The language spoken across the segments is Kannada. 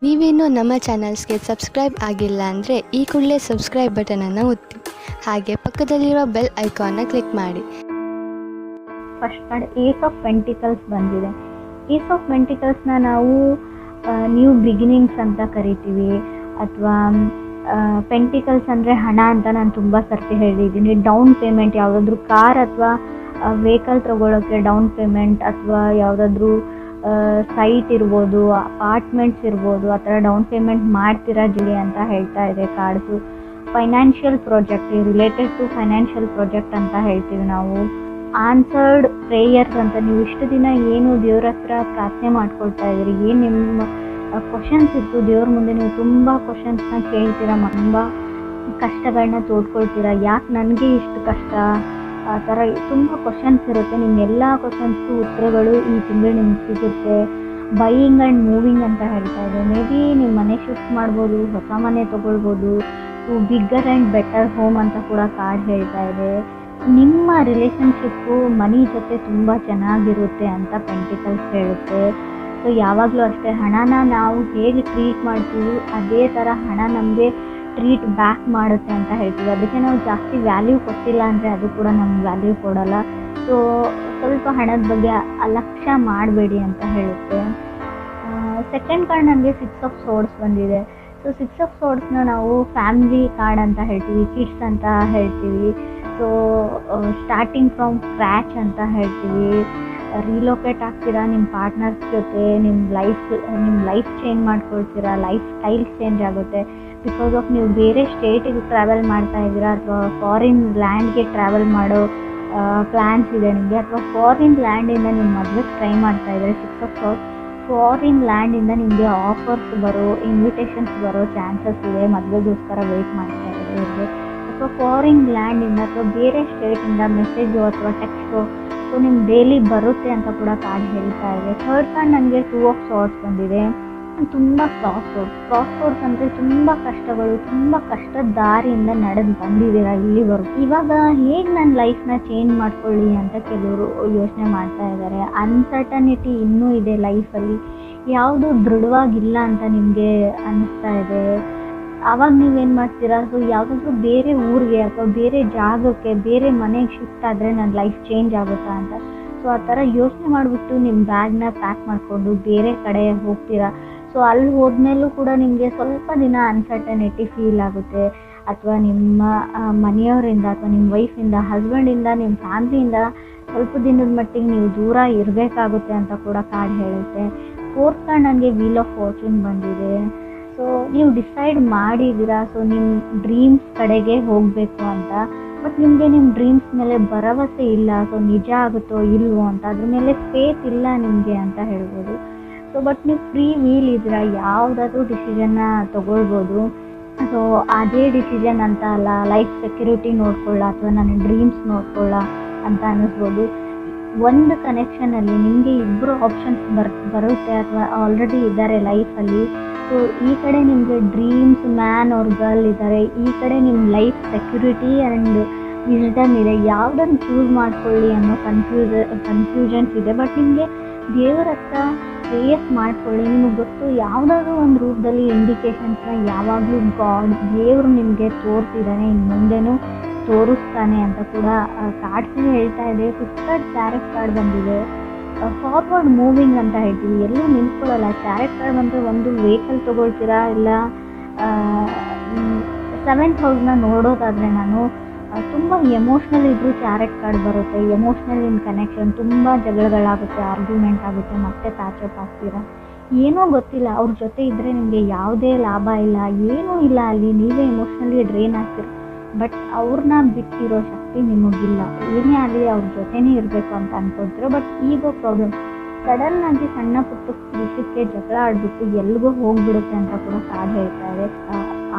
ನೀವೇನು ನಮ್ಮ ಚಾನಲ್ಸ್ಗೆ ಸಬ್ಸ್ಕ್ರೈಬ್ ಆಗಿಲ್ಲ ಅಂದರೆ ಈ ಕೂಡಲೇ ಸಬ್ಸ್ಕ್ರೈಬ್ ಬಟನನ್ನು ಒತ್ತಿ, ಹಾಗೆ ಪಕ್ಕದಲ್ಲಿರುವ ಬೆಲ್ ಐಕಾನ್ನ ಕ್ಲಿಕ್ ಮಾಡಿ. First card ace of pentacles ಬಂದಿದೆ. ಏಸ್ ಆಫ್ ಪೆಂಟಿಕಲ್ಸ್ನ ನಾವು ನ್ಯೂ ಬಿಗಿನಿಂಗ್ಸ್ ಅಂತ ಕರಿತೀವಿ, ಅಥವಾ ಪೆಂಟಿಕಲ್ಸ್ ಅಂದರೆ ಹಣ ಅಂತ ನಾನು ತುಂಬ ಸರ್ತಿ ಹೇಳಿದ್ದೀನಿ. ಡೌನ್ ಪೇಮೆಂಟ್, ಯಾವುದಾದ್ರೂ ಕಾರ್ ಅಥವಾ ವೆಹಿಕಲ್ ತೊಗೊಳೋಕ್ಕೆ ಡೌನ್ ಪೇಮೆಂಟ್, ಅಥವಾ ಯಾವುದಾದ್ರೂ ಸೈಟ್ ಇರ್ಬೋದು, ಅಪಾರ್ಟ್ಮೆಂಟ್ಸ್ ಇರ್ಬೋದು, ಆ ಥರ ಡೌನ್ ಪೇಮೆಂಟ್ ಮಾಡ್ತೀರಾ ಜಿಲಿ ಅಂತ ಹೇಳ್ತಾ ಇದೆ cards. Financial project, related to financial project ಅಂತ ಹೇಳ್ತೀವಿ ನಾವು. ಆನ್ಸರ್ಡ್ ಪ್ರೇಯರ್ಸ್ ಅಂತ, ನೀವು ಇಷ್ಟು ದಿನ ಏನು ದೇವ್ರ ಹತ್ರ ಪ್ರಾರ್ಥನೆ ಮಾಡ್ಕೊಳ್ತಾ ಇದ್ದೀರಿ, ಏನು ನಿಮ್ಮ ಕ್ವಶನ್ಸ್ ಇತ್ತು ದೇವ್ರ ಮುಂದೆ, ನೀವು ತುಂಬ ಕ್ವಶನ್ಸ್ನ ಕೇಳ್ತೀರಾ, ತುಂಬ ಕಷ್ಟಗಳನ್ನ ತೋಡ್ಕೊಳ್ತೀರಾ, ಯಾಕೆ ನನಗೆ ಇಷ್ಟು ಕಷ್ಟ, ಆ ಥರ ತುಂಬ ಕ್ವಶನ್ಸ್ ಇರುತ್ತೆ. ನಿಮ್ಮೆಲ್ಲ ಕ್ವಶನ್ಸ್ಗೂ ಉತ್ತರಗಳು ಈ ತಿಂಗಳು ನಿಮ್ಗೆ ಸಿಗುತ್ತೆ. ಬೈಯಿಂಗ್ ಆ್ಯಂಡ್ ಮೂವಿಂಗ್ ಅಂತ ಹೇಳ್ತಾ ಇದೆ. ಮೇ ಬಿ ನೀವು ಮನೆ ಶಿಫ್ಟ್ ಮಾಡ್ಬೋದು, ಹೊಸ ಮನೆ ತೊಗೊಳ್ಬೋದು, ಬಿಗ್ಗರ್ ಆ್ಯಂಡ್ ಬೆಟರ್ ಹೋಮ್ ಅಂತ ಕೂಡ ಕಾರ್ಡ್ ಹೇಳ್ತಾ ಇದೆ. ನಿಮ್ಮ ರಿಲೇಷನ್ಶಿಪ್ಪು ಮನಿ ಜೊತೆ ತುಂಬ ಚೆನ್ನಾಗಿರುತ್ತೆ ಅಂತ ಪೆಂಟಿಕಲ್ಸ್ ಹೇಳುತ್ತೆ. ಸೊ ಯಾವಾಗಲೂ ಅಷ್ಟೇ, ಹಣನ ನಾವು ಹೇಗೆ ಟ್ರೀಟ್ ಮಾಡ್ತೀವಿ ಅದೇ ಥರ ಹಣ ನಮಗೆ ಟ್ರೀಟ್ ಬ್ಯಾಕ್ ಮಾಡುತ್ತೆ ಅಂತ ಹೇಳ್ತೀವಿ. ಅದಕ್ಕೆ ನಾವು ಜಾಸ್ತಿ ವ್ಯಾಲ್ಯೂ ಕೊಟ್ಟಿಲ್ಲ ಅಂದರೆ ಅದು ಕೂಡ ನಮ್ಗೆ ವ್ಯಾಲ್ಯೂ ಕೊಡೋಲ್ಲ. ಸೊ ಸ್ವಲ್ಪ ಹಣದ ಬಗ್ಗೆ ಅಲಕ್ಷ್ಯ ಮಾಡಬೇಡಿ ಅಂತ ಹೇಳುತ್ತೆ. ಸೆಕೆಂಡ್ ಕಾರ್ಡ್ ನನಗೆ 6 ಆಫ್ ಸೋರ್ಡ್ಸ್ ಬಂದಿದೆ. ಸೊ 6 ಆಫ್ ಸೋರ್ಡ್ಸ್ನ ನಾವು ಫ್ಯಾಮಿಲಿ ಕಾರ್ಡ್ ಅಂತ ಹೇಳ್ತೀವಿ, ಕಿಡ್ಸ್ ಅಂತ ಹೇಳ್ತೀವಿ. ಸೊ ಸ್ಟಾರ್ಟಿಂಗ್ ಫ್ರಮ್ ಸ್ಕ್ರ್ಯಾಚ್ ಅಂತ ಹೇಳ್ತೀವಿ. ರಿಲೋಕೇಟ್ ಆಗ್ತೀರಾ ನಿಮ್ಮ ಪಾರ್ಟ್ನರ್ಸ್ ಜೊತೆ, ನಿಮ್ಮ ಲೈಫ್ ಚೇಂಜ್ ಮಾಡ್ಕೊಳ್ತೀರಾ, ಲೈಫ್ ಸ್ಟೈಲ್ ಚೇಂಜ್ ಆಗುತ್ತೆ. ಬಿಕಾಸ್ ಆಫ್ ನೀವು ಬೇರೆ ಸ್ಟೇಟಿಗೆ ಟ್ರಾವೆಲ್ ಮಾಡ್ತಾ ಇದ್ದೀರಾ, ಅಥವಾ ಫಾರಿನ್ ಲ್ಯಾಂಡ್ಗೆ ಟ್ರಾವೆಲ್ ಮಾಡೋ ಪ್ಲ್ಯಾನ್ಸ್ ಇದೆ ನಿಮಗೆ, ಅಥವಾ ಫಾರಿನ್ ಲ್ಯಾಂಡಿಂದ ನೀವು ಮದುವೆಗೆ ಟ್ರೈ ಮಾಡ್ತಾ ಇದ್ದಾರೆ. 6 ಆಫ್ ಸೋರ್ಡ್ಸ್, ಫಾರಿನ್ ಲ್ಯಾಂಡಿಂದ ನಿಮಗೆ ಆಫರ್ಸ್ ಬರೋ, ಇನ್ವಿಟೇಷನ್ಸ್ ಬರೋ ಚಾನ್ಸಸ್ ಇದೆ. ಮದುವೆಗೋಸ್ಕರ ವೆಯ್ಟ್ ಮಾಡ್ತಾ ಇದ್ದಾರೆ ಇವ್ರಿಗೆ. ಅಥವಾ ಫಾರಿನ್ ಲ್ಯಾಂಡಿಂದ ಅಥವಾ ಬೇರೆ ಸ್ಟೇಟಿಂದ ಮೆಸೇಜು ಅಥವಾ ಟೆಕ್ಸ್ಟು ಸೊ ನಿಮ್ಗೆ ಡೈಲಿ ಬರುತ್ತೆ ಅಂತ ಕೂಡ ಕಾರ್ಡ್ ಹೇಳ್ತಾ ಇದೆ. ಥರ್ಡ್ ಕಾರ್ಡ್ ನನಗೆ 2 ಆಫ್ ಸೋರ್ಡ್ಸ್ ಬಂದಿದೆ. ತುಂಬ ಕ್ರಾಸ್ ರೋಡ್ಸ್ ಅಂದರೆ ತುಂಬ ಕಷ್ಟಗಳು, ತುಂಬ ಕಷ್ಟದ ದಾರಿಯಿಂದ ನಡೆದು ಬಂದಿದ್ದೀರಾ ಇಲ್ಲಿವರೆಗೂ. ಇವಾಗ ಹೇಗೆ ನನ್ನ ಲೈಫ್ನ ಚೇಂಜ್ ಮಾಡ್ಕೊಳ್ಳಿ ಅಂತ ಕೆಲವರು ಯೋಚನೆ ಮಾಡ್ತಾ ಇದ್ದಾರೆ. ಅನ್ಸರ್ಟನಿಟಿ ಇನ್ನೂ ಇದೆ ಲೈಫಲ್ಲಿ, ಯಾವುದು ದೃಢವಾಗಿಲ್ಲ ಅಂತ ನಿಮಗೆ ಅನ್ನಿಸ್ತಾ ಇದೆ. ಆವಾಗ ನೀವೇನು ಮಾಡ್ತೀರಾ, ಸೊ ಯಾವುದಾದ್ರೂ ಬೇರೆ ಊರಿಗೆ ಅಥವಾ ಬೇರೆ ಜಾಗಕ್ಕೆ, ಬೇರೆ ಮನೆಗೆ ಶಿಫ್ಟ್ ಆದರೆ ನನ್ನ ಲೈಫ್ ಚೇಂಜ್ ಆಗುತ್ತಾ ಅಂತ. ಸೊ ಆ ಥರ ಯೋಚನೆ ಮಾಡಿಬಿಟ್ಟು ನಿಮ್ಮ ಬ್ಯಾಗ್ನ ಪ್ಯಾಕ್ ಮಾಡಿಕೊಂಡು ಬೇರೆ ಕಡೆ ಹೋಗ್ತೀರಾ. ಸೊ ಅಲ್ಲಿ ಹೋದ್ಮೇಲೂ ಕೂಡ ನಿಮಗೆ ಸ್ವಲ್ಪ ದಿನ ಅನ್ಸರ್ಟನಿಟಿ ಫೀಲ್ ಆಗುತ್ತೆ, ಅಥವಾ ನಿಮ್ಮ ಮನೆಯವರಿಂದ ಅಥವಾ ನಿಮ್ಮ ವೈಫಿಂದ, ಹಸ್ಬೆಂಡಿಂದ, ನಿಮ್ಮ ಫ್ಯಾಮ್ಲಿಯಿಂದ ಸ್ವಲ್ಪ ದಿನದ ಮಟ್ಟಿಗೆ ನೀವು ದೂರ ಇರಬೇಕಾಗುತ್ತೆ ಅಂತ ಕೂಡ ಕಾರ್ಡ್ ಹೇಳುತ್ತೆ. ಫೋರ್ತ್ ಕಾರ್ಡ್ ನನಗೆ ವೀಲ್ ಆಫ್ ಫಾರ್ಚೂನ್ ಬಂದಿದೆ. ಸೊ ನೀವು ಡಿಸೈಡ್ ಮಾಡಿದ್ದೀರಾ, ಸೊ ನಿಮ್ಮ ಡ್ರೀಮ್ಸ್ ಕಡೆಗೆ ಹೋಗಬೇಕು ಅಂತ. ಬಟ್ ನಿಮಗೆ ನಿಮ್ಮ ಡ್ರೀಮ್ಸ್ ಮೇಲೆ ಭರವಸೆ ಇಲ್ಲ, ಸೊ ನಿಜ ಆಗುತ್ತೋ ಇಲ್ವೋ ಅಂತ, ಅದ್ರ ಮೇಲೆ ಫೇತ್ ಇಲ್ಲ ನಿಮಗೆ ಅಂತ ಹೇಳ್ಬೋದು. ಸೊ ಬಟ್ ನೀವು ಫ್ರೀ ವೀಲ್ ಇದ್ದೀರಾ, ಯಾವುದಾದ್ರೂ ಡಿಸಿಷನ್ನ ತೊಗೊಳ್ಬೋದು. ಸೊ ಅದೇ ಡಿಸಿಷನ್ ಅಂತ ಅಲ್ಲ, ಲೈಫ್ ಸೆಕ್ಯೂರಿಟಿ ನೋಡ್ಕೊಳ್ಳ ಅಥವಾ ನನ್ನ ಡ್ರೀಮ್ಸ್ ನೋಡ್ಕೊಳ್ಳ ಅಂತ ಅನ್ನಿಸ್ಬೋದು. ಒಂದು ಕನೆಕ್ಷನಲ್ಲಿ ನಿಮಗೆ ಇಬ್ಬರು ಆಪ್ಷನ್ಸ್ ಬರುತ್ತೆ ಅಥವಾ ಆಲ್ರೆಡಿ ಇದ್ದಾರೆ ಲೈಫಲ್ಲಿ. ಸೊ ಈ ಕಡೆ ನಿಮಗೆ ಡ್ರೀಮ್ಸ್ ಮ್ಯಾನ್ ಆರ್ ಗರ್ಲ್ ಇದ್ದಾರೆ, ಈ ಕಡೆ ನಿಮ್ಮ ಲೈಫ್ ಸೆಕ್ಯೂರಿಟಿ ಆ್ಯಂಡ್ ವಿಸ್ಡಮ್ ಇದೆ. ಯಾವುದನ್ನು ಚೂಸ್ ಮಾಡ್ಕೊಳ್ಳಿ ಅನ್ನೋ ಕನ್ಫ್ಯೂಷನ್ಸ್ ಇದೆ. ಬಟ್ ನಿಮಗೆ ದೇವರ ಹತ್ರ ಪ್ರೇಯರ್ಸ್ ಮಾಡ್ಕೊಳ್ಳಿ. ನಿಮಗೆ ಗೊತ್ತು, ಯಾವುದಾದ್ರೂ ಒಂದು ರೂಪದಲ್ಲಿ ಇಂಡಿಕೇಶನ್ಸ್ನ ಯಾವಾಗಲೂ ದೇವರು ನಿಮಗೆ ತೋರಿಸಿದ್ದಾನೆ, ಇನ್ನು ಮುಂದೆನೂ ತೋರಿಸ್ತಾನೆ ಅಂತ ಕೂಡ ಕಾರ್ಡ್ಸೇ ಹೇಳ್ತಾ ಇದೆ. 5th ಕಾರ್ಡ್ ಕ್ಯಾರೆಟ್ ಕಾರ್ಡ್ ಬಂದಿದೆ. ಫಾರ್ವರ್ಡ್ ಮೂವಿಂಗ್ ಅಂತ ಹೇಳ್ತೀವಿ, ಎಲ್ಲೂ ನಿಂತ್ಕೊಳ್ಳಲ್ಲ. ಕ್ಯಾರೆಟ್ ಕಾರ್ಡ್ ಬಂದರೆ ಒಂದು ವೆಹಿಕಲ್ ತೊಗೊಳ್ತೀರಾ, ಇಲ್ಲ 7th ಹೌಸ್ನ ನೋಡೋದಾದರೆ ನಾನು ತುಂಬ ಎಮೋಷ್ನಲ್ ಇದ್ದರೂ ಕ್ಯಾರೆಟ್ ಕಾರ್ಡ್ ಬರುತ್ತೆ. ಎಮೋಷ್ನಲ್ ಇನ್ ಕನೆಕ್ಷನ್, ತುಂಬ ಜಗಳಗಳಾಗುತ್ತೆ, ಆರ್ಗ್ಯುಮೆಂಟ್ ಆಗುತ್ತೆ, ಮತ್ತೆ ಪ್ಯಾಚಪ್ ಆಗ್ತೀರಾ. ಏನೋ ಗೊತ್ತಿಲ್ಲ, ಅವ್ರ ಜೊತೆ ಇದ್ದರೆ ನಿಮಗೆ ಯಾವುದೇ ಲಾಭ ಇಲ್ಲ, ಏನೂ ಇಲ್ಲ, ಅಲ್ಲಿ ನೀವೇ ಎಮೋಷ್ನಲಿ ಡ್ರೈನ್ ಆಗ್ತೀರ. ಬಟ್ ಅವ್ರನ್ನ ಬಿಟ್ಟಿರೋ ಶಕ್ತಿ ನಿಮಗಿಲ್ಲ. ಏನೇ ಆಗಲಿ ಅವ್ರ ಜೊತೆನೇ ಇರಬೇಕು ಅಂತ ಅಂದ್ಕೊಳ್ತೀರೋ. ಬಟ್ ಈಗೋ ಪ್ರಾಬ್ಲಮ್, ಸಡನ್ನಾಗಿ ಸಣ್ಣ ಪುಟ್ಟ ವಿಷಯಕ್ಕೆ ಜಗಳ ಆಡ್ಬಿಟ್ಟು ಎಲ್ಲಿಗೋ ಹೋಗ್ಬಿಡುತ್ತೆ ಅಂತ ಕೂಡ ಕಾರ್ಡ್ ಹೇಳ್ತಾ ಇದೆ.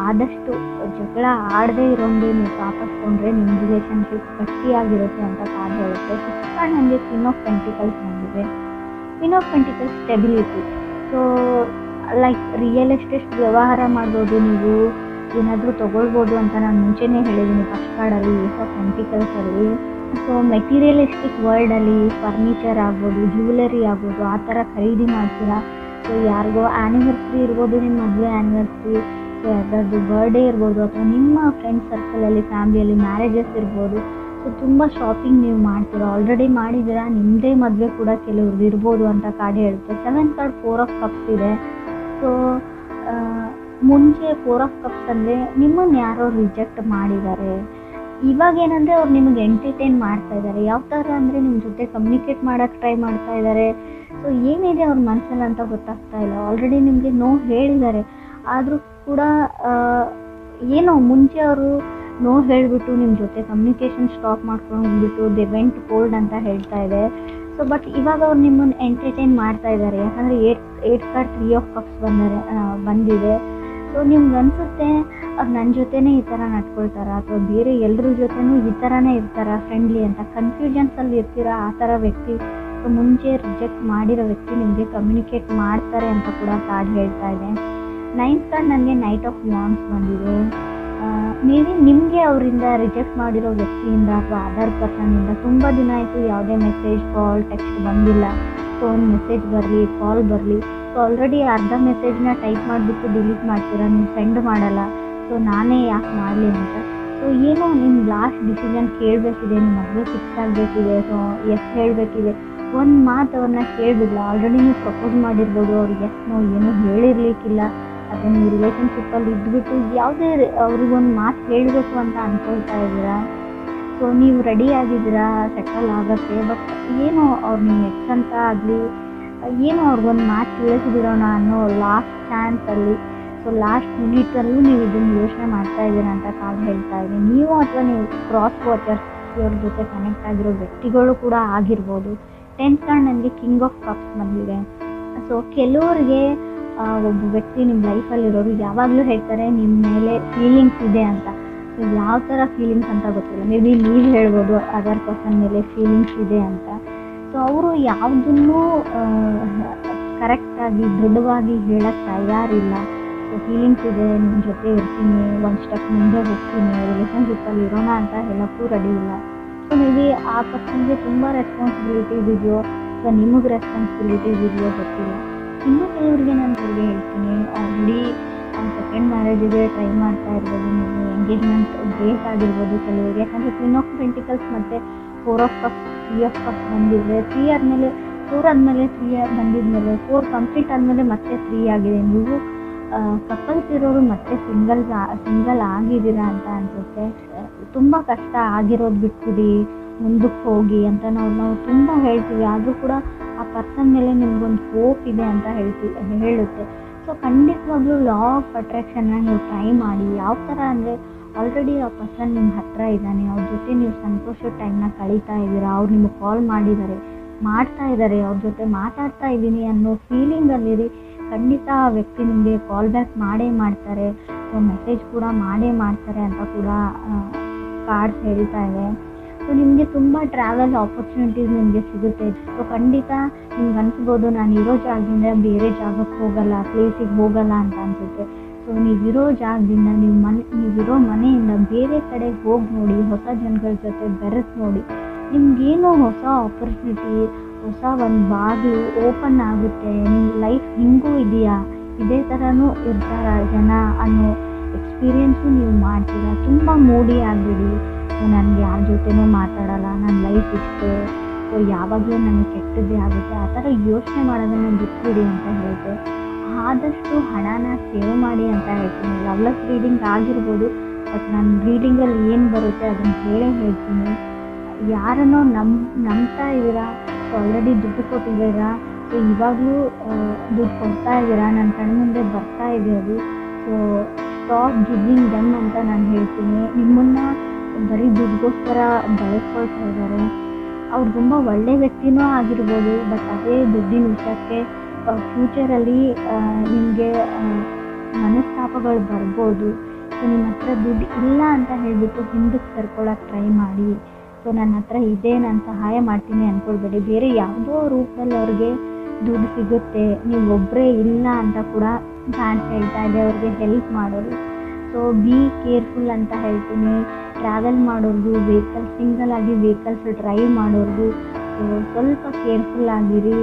ಆದಷ್ಟು ಜಗಳ ಆಡದೇ ಇರೋಂಗೆ ನೀವು ಕಾಪಾಡ್ಕೊಂಡ್ರೆ ನಿಮ್ಮ ರಿಲೇಷನ್ಶಿಪ್ ಗಟ್ಟಿಯಾಗಿರುತ್ತೆ ಅಂತ ಕಾರ್ಡ್ ಹೇಳುತ್ತೆ. 6th ಕಾರ್ಡ್ ನನಗೆ ಕ್ವೀನ್ ಆಫ್ ಪೆಂಟಿಕಲ್ಸ್ ಬಂದಿದೆ. Queen of pentacles stability. So like real estate ವ್ಯವಹಾರ ಮಾಡ್ಬೋದು, ನೀವು ಏನಾದರೂ ತೊಗೊಳ್ಬೋದು ಅಂತ ನಾನು ಮುಂಚೆನೇ ಹೇಳಿದ್ದೀನಿ ಫಸ್ಟ್ ಕಾರ್ಡಲ್ಲಿ, ಏಸ್ ಆಫ್ ಪೆಂಟಿಕಲ್ಸಲ್ಲಿ. ಸೊ ಮೆಟೀರಿಯಲಿಸ್ಟಿಕ್ ವರ್ಲ್ಡಲ್ಲಿ ಫರ್ನಿಚರ್ ಆಗ್ಬೋದು, ಜ್ಯುವೆಲರಿ ಆಗ್ಬೋದು, ಆ ಥರ ಖರೀದಿ ಮಾಡ್ತೀರಾ. ಸೊ ಯಾರಿಗೋ ಆ್ಯನಿವರ್ಸ್ರಿ ಇರ್ಬೋದು, ನಿಮ್ಮ ಮದುವೆ ಆ್ಯನಿವರ್ಸ್ರಿ, ಸೊ ಯಾರ್ದಾದ್ರು ಬರ್ಡೇ ಇರ್ಬೋದು, ಅಥವಾ ನಿಮ್ಮ ಫ್ರೆಂಡ್ ಸರ್ಕಲಲ್ಲಿ ಫ್ಯಾಮ್ಲಿಯಲ್ಲಿ ಮ್ಯಾರೇಜಸ್ ಇರ್ಬೋದು. ಸೊ ತುಂಬ ಶಾಪಿಂಗ್ ನೀವು ಮಾಡ್ತೀರಾ, ಆಲ್ರೆಡಿ ಮಾಡಿದ್ದೀರಾ, ನಿಮ್ಮದೇ ಮದುವೆ ಕೂಡ ಕೆಲವ್ರದ್ದು ಇರ್ಬೋದು ಅಂತ ಕಾರ್ಡ್ ಹೇಳುತ್ತೆ. 7th ಕಾರ್ಡ್ 4 ಆಫ್ ಕಪ್ಸ್ ಇದೆ. ಸೊ ಮುಂಚೆ 4 ಆಫ್ ಕಪ್ಸ್ ಅಂದರೆ ನಿಮ್ಮನ್ನು ಯಾರೋ ರಿಜೆಕ್ಟ್ ಮಾಡಿದ್ದಾರೆ. ಇವಾಗ ಏನಂದರೆ ಅವ್ರು ನಿಮಗೆ ಎಂಟರ್ಟೈನ್ ಮಾಡ್ತಾ ಇದ್ದಾರೆ. ಯಾವ ಥರ ಅಂದರೆ ನಿಮ್ಮ ಜೊತೆ ಕಮ್ಯುನಿಕೇಟ್ ಮಾಡೋಕ್ಕೆ ಟ್ರೈ ಮಾಡ್ತಾ ಇದ್ದಾರೆ. ಸೊ ಏನಿದೆ ಅವ್ರ ಮನಸ್ಸಲ್ಲಿ ಅಂತ ಗೊತ್ತಾಗ್ತಾ ಇಲ್ಲ. ಆಲ್ರೆಡಿ ನಿಮಗೆ ನೋ ಹೇಳಿದ್ದಾರೆ, ಆದರೂ ಕೂಡ ಏನೋ ಮುಂಚೆ ಅವರು ನೋ ಹೇಳಿಬಿಟ್ಟು ನಿಮ್ಮ ಜೊತೆ ಕಮ್ಯುನಿಕೇಷನ್ ಸ್ಟಾಪ್ ಮಾಡ್ಕೊಂಡ್ಬಿಟ್ಟು ದೆ ವೆಂಟ್ ಕೋಲ್ಡ್ ಅಂತ ಹೇಳ್ತಾ ಇದೆ. ಸೊ ಬಟ್ ಇವಾಗ ಅವ್ರು ನಿಮ್ಮನ್ನು ಎಂಟರ್ಟೈನ್ ಮಾಡ್ತಾ ಇದ್ದಾರೆ. ಯಾಕಂದರೆ 8 ಕಾರ್ಡ್ 3 ಆಫ್ ಕಪ್ಸ್ ಬಂದಿದೆ. ಸೊ ನಿಮ್ಗೆ ಅನಿಸುತ್ತೆ ಅವ್ರು ನನ್ನ ಜೊತೆನೇ ಈ ಥರ ನಡ್ಕೊಳ್ತಾರ ಅಥವಾ ಬೇರೆ ಎಲ್ಲರ ಜೊತೆನೂ ಈ ಥರನೇ ಇರ್ತಾರ ಫ್ರೆಂಡ್ಲಿ ಅಂತ ಕನ್ಫ್ಯೂಷನ್ಸಲ್ಲಿ ಇರ್ತೀರಾ. ಆ ಥರ ವ್ಯಕ್ತಿ, ಸೊ ಮುಂಚೆ ರಿಜೆಕ್ಟ್ ಮಾಡಿರೋ ವ್ಯಕ್ತಿ ನಿಮಗೆ ಕಮ್ಯುನಿಕೇಟ್ ಮಾಡ್ತಾರೆ ಅಂತ ಕೂಡ ಕಾರ್ಡ್ ಹೇಳ್ತಾ ಇದೆ. 9th ಕಾರ್ಡ್ ನನಗೆ ನೈಟ್ ಆಫ್ ವಾಂಡ್ಸ್ ಬಂದಿದೆ. ಮೇ ಬಿ ನಿಮಗೆ ಅವರಿಂದ ರಿಜೆಕ್ಟ್ ಮಾಡಿರೋ ವ್ಯಕ್ತಿಯಿಂದ ಅಥವಾ ಅದರ್ ಪರ್ಸನ್ನಿಂದ ತುಂಬ ದಿನ ಆಯಿತು ಯಾವುದೇ ಮೆಸೇಜ್, ಕಾಲ್, ಟೆಕ್ಸ್ಟ್ ಬಂದಿಲ್ಲ. ಸೊ ಒಂದು ಮೆಸೇಜ್ ಬರಲಿ, ಕಾಲ್ ಬರಲಿ. ಸೊ ಆಲ್ರೆಡಿ ಅರ್ಧ ಮೆಸೇಜ್ನ ಟೈಪ್ ಮಾಡಿಬಿಟ್ಟು ಡಿಲೀಟ್ ಮಾಡ್ತೀರಾ, ನೀವು ಸೆಂಡ್ ಮಾಡಲ್ಲ. ಸೊ ನಾನೇ ಯಾಕೆ ಮಾಡಲಿ ಅಂತ. ಸೊ ಏನೋ ನಿಮ್ಮ ಲಾಸ್ಟ್ ಡಿಸಿಷನ್ ಕೇಳಬೇಕಿದೆ, ನಿಮ್ಮ ಮದುವೆ ಫಿಕ್ಸ್ ಆಗಬೇಕಿದೆ, ಸೊ ಎಸ್ ಹೇಳಬೇಕಿದೆ. ಒಂದು ಮಾತು ಅವ್ರನ್ನ ಕೇಳಬಿಡಲ್ಲ. ಆಲ್ರೆಡಿ ನೀವು ಪ್ರಪೋಸ್ ಮಾಡಿರ್ಬೋದು, ಅವ್ರಿಗೆ ಎಸ್ ನೋ ಏನೂ ಹೇಳಿರ್ಲಿಕ್ಕಿಲ್ಲ. ಅಥವಾ ನೀವು ರಿಲೇಷನ್ಶಿಪ್ಪಲ್ಲಿ ಇದ್ಬಿಟ್ಟು ಯಾವುದೇ ಅವ್ರಿಗೊಂದು ಮಾತು ಹೇಳಬೇಕು ಅಂತ ಅಂದ್ಕೊಳ್ತಾ ಇದ್ದೀರಾ. ಸೊ ನೀವು ರೆಡಿ ಆಗಿದ್ದೀರಾ, ಸೆಟಲ್ ಆಗೋಕ್ಕೆ. ಬಟ್ ಏನೋ ಅವ್ರು ನಿಮ್ಮ ಎಕ್ಸ್ ಅಂತ ಆಗಲಿ, ಏನೋ ಅವ್ರಿಗೊಂದು ಮಾತು ತಿಳಿಸಿದಿರೋಣ ಅನ್ನೋ ಲಾಸ್ಟ್ ಚಾನ್ಸಲ್ಲಿ, ಸೊ ಲಾಸ್ಟ್ ಮಿನಿಟಲ್ಲೂ ನೀವು ಇದನ್ನು ಯೋಚನೆ ಮಾಡ್ತಾ ಇದ್ದೀರಾ ಅಂತ ಕಾರ್ಡ್ ಹೇಳ್ತಾ ಇದೆ. ನೀವು ಅಥವಾ ನೀವು ಕ್ರಾಸ್ ವಾಚರ್ಸ್ ಅವ್ರ ಜೊತೆ ಕನೆಕ್ಟ್ ಆಗಿರೋ ವ್ಯಕ್ತಿಗಳು ಕೂಡ ಆಗಿರ್ಬೋದು. 10th ಕಾರ್ಡ್ ನನಗೆ ಕಿಂಗ್ ಆಫ್ ಕಪ್ಸ್ ಬಂದಿದೆ. ಸೊ ಕೆಲವರಿಗೆ ಒಬ್ಬ ವ್ಯಕ್ತಿ ನಿಮ್ಮ ಲೈಫಲ್ಲಿರೋರು ಯಾವಾಗಲೂ ಹೇಳ್ತಾರೆ ನಿಮ್ಮ ಮೇಲೆ ಫೀಲಿಂಗ್ಸ್ ಇದೆ ಅಂತ. ಸೊ ಯಾವ ಥರ ಫೀಲಿಂಗ್ಸ್ ಅಂತ ಗೊತ್ತಿಲ್ಲ. ಮೇ ಬಿ ನೀವು ಹೇಳ್ಬೋದು ಅದರ್ ಪರ್ಸನ್ ಮೇಲೆ ಫೀಲಿಂಗ್ಸ್ ಇದೆ ಅಂತ. ಸೊ ಅವರು ಯಾವುದನ್ನೂ ಕರೆಕ್ಟಾಗಿ ದೃಢವಾಗಿ ಹೇಳೋಕ್ಕೆ ತಯಾರಿಲ್ಲ. ಸೊ ಫೀಲಿಂಗ್ಸ್ ಇದೆ, ನಿಮ್ಮ ಜೊತೆ ಇರ್ತೀನಿ, ಒಂದು ಸ್ಟೆಪ್ ಮುಂದೆ ಹೋಗ್ತೀನಿ, ರಿಲೇಷನ್ಶಿಪ್ಪಲ್ಲಿ ಇರೋಣ ಅಂತ ಹೇಳೋಕ್ಕೂ ರೆಡಿ ಇಲ್ಲ. ಸೊ ಮೇ ಬಿ ಆ ಪರ್ಸನ್ಗೆ ತುಂಬ ರೆಸ್ಪಾನ್ಸಿಬಿಲಿಟೀಸ್ ಇದೆಯೋ ಅಥವಾ ನಿಮಗೆ ರೆಸ್ಪಾನ್ಸಿಬಿಲಿಟೀಸ್ ಇದೆಯೋ ಗೊತ್ತಿಲ್ಲ. ಇನ್ನೂ ಕೆಲವರಿಗೆ ನಾನು ಹೇಳ್ತೀನಿ, ಆಲ್ರೆಡಿ ಸೆಕೆಂಡ್ ಮ್ಯಾರೇಜಿಗೆ ಟ್ರೈ ಮಾಡ್ತಾ ಇರ್ಬೋದು, ನೀವು ಎಂಗೇಜ್ಮೆಂಟ್ ಡೇಟ್ ಆಗಿರ್ಬೋದು ಕೆಲವರಿಗೆ. ಯಾಕಂದರೆ 3 ಆಫ್ ಪೆಂಟಿಕಲ್ಸ್ ಮತ್ತು 4 ಆಫ್ ಕಪ್ಸ್ 3 ಆಫ್ ಕಪ್ಸ್ ಬಂದಿದೆ. 3 ಆದಮೇಲೆ 4 ಆದಮೇಲೆ 3 ಬಂದಿದ್ಮೇಲೆ 4 ಕಂಪ್ಲೀಟ್ ಆದಮೇಲೆ ಮತ್ತೆ 3 ಆಗಿದೆ. ನೀವು ಕಪಲ್ಸ್ ಇರೋರು ಮತ್ತೆ ಸಿಂಗಲ್ ಆಗಿದ್ದೀರಾ ಅಂತ ಅನಿಸುತ್ತೆ. ತುಂಬ ಕಷ್ಟ ಆಗಿರೋದು ಬಿಟ್ಬಿಡಿ, ಮುಂದಕ್ಕೆ ಹೋಗಿ ಅಂತ ನಾವು ತುಂಬ ಹೇಳ್ತೀವಿ. ಆದರೂ ಕೂಡ ಆ ಪರ್ಸನ್ ಮೇಲೆ ನಿಮ್ಗೊಂದು ಹೋಪ್ ಇದೆ ಅಂತ ಹೇಳುತ್ತೆ. ಸೊ ಖಂಡಿತವಾಗ್ಲೂ ಲಾ ಆಫ್ ಅಟ್ರಾಕ್ಷನ್ನ ನೀವು ಟ್ರೈ ಮಾಡಿ. ಯಾವ ಥರ ಅಂದರೆ ಆಲ್ರೆಡಿ ಆ ಪರ್ಸನ್ ನಿಮ್ಮ ಹತ್ತಿರ ಇದ್ದಾನೆ, ಅವ್ರ ಜೊತೆ ನೀವು ಸಂತೋಷದ ಟೈಮ್ನ ಕಳೀತಾ ಇದ್ದೀರಾ, ಅವ್ರು ನಿಮಗೆ ಕಾಲ್ ಮಾಡ್ತಾ ಇದ್ದಾರೆ, ಅವ್ರ ಜೊತೆ ಮಾತಾಡ್ತಾ ಇದ್ದೀನಿ ಅನ್ನೋ ಫೀಲಿಂಗಲ್ಲಿರಿ. ಖಂಡಿತ ಆ ವ್ಯಕ್ತಿ ನಿಮಗೆ ಕಾಲ್ ಬ್ಯಾಕ್ ಮಾಡೇ ಮಾಡ್ತಾರೆ, ಸೊ ಮೆಸೇಜ್ ಕೂಡ ಮಾಡೇ ಮಾಡ್ತಾರೆ ಅಂತ ಕೂಡ ಕಾರ್ಡ್ಸ್ ಹೇಳ್ತಾ ಇದೆ. ಸೊ ನಿಮಗೆ ತುಂಬ ಟ್ರಾವೆಲ್ ಆಪರ್ಚುನಿಟೀಸ್ ನಿಮಗೆ ಸಿಗುತ್ತೆ. ಸೊ ಖಂಡಿತ ನಿಮ್ಗೆ ಅನಿಸ್ಬೋದು ನಾನು ಇರೋ ಜಾಗದಿಂದ ಬೇರೆ ಜಾಗಕ್ಕೆ ಹೋಗಲ್ಲ, ಪ್ಲೇಸಿಗೆ ಹೋಗಲ್ಲ ಅಂತ ಅನಿಸುತ್ತೆ. ಸೊ ನೀವಿರೋ ಜಾಗದಿಂದ ನೀವಿರೋ ಮನೆಯಿಂದ ಬೇರೆ ಕಡೆ ಹೋಗಿ ನೋಡಿ, ಹೊಸ ಜನಗಳ ಜೊತೆ ಬೆರೆತು ನೋಡಿ. ನಿಮಗೇನೋ ಹೊಸ ಆಪರ್ಚುನಿಟಿ, ಹೊಸ ಒಂದು ಬಾಗಿಲು ಓಪನ್ ಆಗುತ್ತೆ. ನಿಮ್ಮ ಲೈಫ್ ಹಿಂಗೂ ಇದೆಯಾ, ಇದೇ ಥರನೂ ಇರ್ತಾರ ಜನ ಅನ್ನೋ ಎಕ್ಸ್ಪೀರಿಯೆನ್ಸು ನೀವು ಮಾಡ್ತೀರಾ. ತುಂಬ ಮೂಡಿ ಆಗಿಬಿಡಿ. ನನಗೆ ಯಾರ ಜೊತೆನೂ ಮಾತಾಡಲ್ಲ, ನನ್ನ ಲೈಫ್ ಇಷ್ಟೇ, ಸೊ ಯಾವಾಗಲೂ ನನಗೆ ಕೆಟ್ಟದ್ದೇ ಆಗುತ್ತೆ, ಆ ಥರ ಯೋಚನೆ ಮಾಡೋದನ್ನು ಬಿಟ್ಬಿಡಿ ಅಂತ ಹೇಳ್ತೆ. ಆದಷ್ಟು ಹಣನ ಸೇವ್ ಮಾಡಿ ಅಂತ ಹೇಳ್ತೀನಿ. ಲವ್ಲೆಸ್ ರೀಡಿಂಗ್ ಆಗಿರ್ಬೋದು, ಬಟ್ ನನ್ನ ರೀಡಿಂಗಲ್ಲಿ ಏನು ಬರುತ್ತೆ ಅದನ್ನು ಹೇಳ್ತೀನಿ. ಯಾರನ್ನೋ ನಂಬ್ತಾ ಇದ್ದೀರಾ, ಸೊ ಆಲ್ರೆಡಿ ದುಡ್ಡು ಕೊಟ್ಟಿದ್ದೀರಾ, ಸೊ ಇವಾಗಲೂ ದುಡ್ಡು ಕೊಡ್ತಾ ಇದ್ದೀರಾ, ನನ್ನ ಕಣ್ಮುಂದೆ ಬರ್ತಾ ಇದೆ ಅದು. ಸೊ ಸ್ಟಾಪ್ ಜಡ್ಜಿಂಗ್ ದೆಮ್ ಅಂತ ನಾನು ಹೇಳ್ತೀನಿ. ನಿಮ್ಮನ್ನು ಬರೀ ದುಡ್ಡಿಗೋಸ್ಕರ ಬಳಸ್ಕೊಳ್ತಾ ಇದ್ದಾರೆ. ಅವ್ರು ತುಂಬ ಒಳ್ಳೆ ವ್ಯಕ್ತಿನೂ ಆಗಿರ್ಬೋದು, ಬಟ್ ಅದೇ ದುಡ್ಡಿನ ವಿಷಯಕ್ಕೆ ಫ್ಯೂಚರಲ್ಲಿ ನಿಮಗೆ ಮನಸ್ತಾಪಗಳು ಬರ್ಬೋದು. ಸೊ ನಿಮ್ಮ ಹತ್ರ ದುಡ್ಡು ಇಲ್ಲ ಅಂತ ಹೇಳಿಬಿಟ್ಟು ಹಿಂದಕ್ಕೆ ಕರ್ಕೊಳ್ಳೋಕೆ ಟ್ರೈ ಮಾಡಿ. ಸೊ ನನ್ನ ಹತ್ರ ಇದೆ, ನಾನು ಸಹಾಯ ಮಾಡ್ತೀನಿ ಅಂದ್ಕೊಳ್ಬೇಡಿ. ಬೇರೆ ಯಾವುದೋ ರೂಪದಲ್ಲಿ ಅವ್ರಿಗೆ ದುಡ್ಡು ಸಿಗುತ್ತೆ, ನೀವು ಒಬ್ಬರೇ ಇಲ್ಲ ಅಂತ ಕೂಡ ಕಾಣ್ತಾ ಹೇಳ್ತಾ ಇದೆ. ಅವ್ರಿಗೆ ಹೆಲ್ಪ್ ಮಾಡೋರು. ಸೊ ಬಿ ಕೇರ್ಫುಲ್ ಅಂತ ಹೇಳ್ತೀನಿ. ಟ್ರಾವೆಲ್ ಮಾಡೋರ್ಗು, ಸಿಂಗಲ್ ಆಗಿ ವೆಹಿಕಲ್ಸ್ ಡ್ರೈವ್ ಮಾಡೋರ್ಗು ಸ್ವಲ್ಪ ಕೇರ್ಫುಲ್ ಆಗಿರಿ.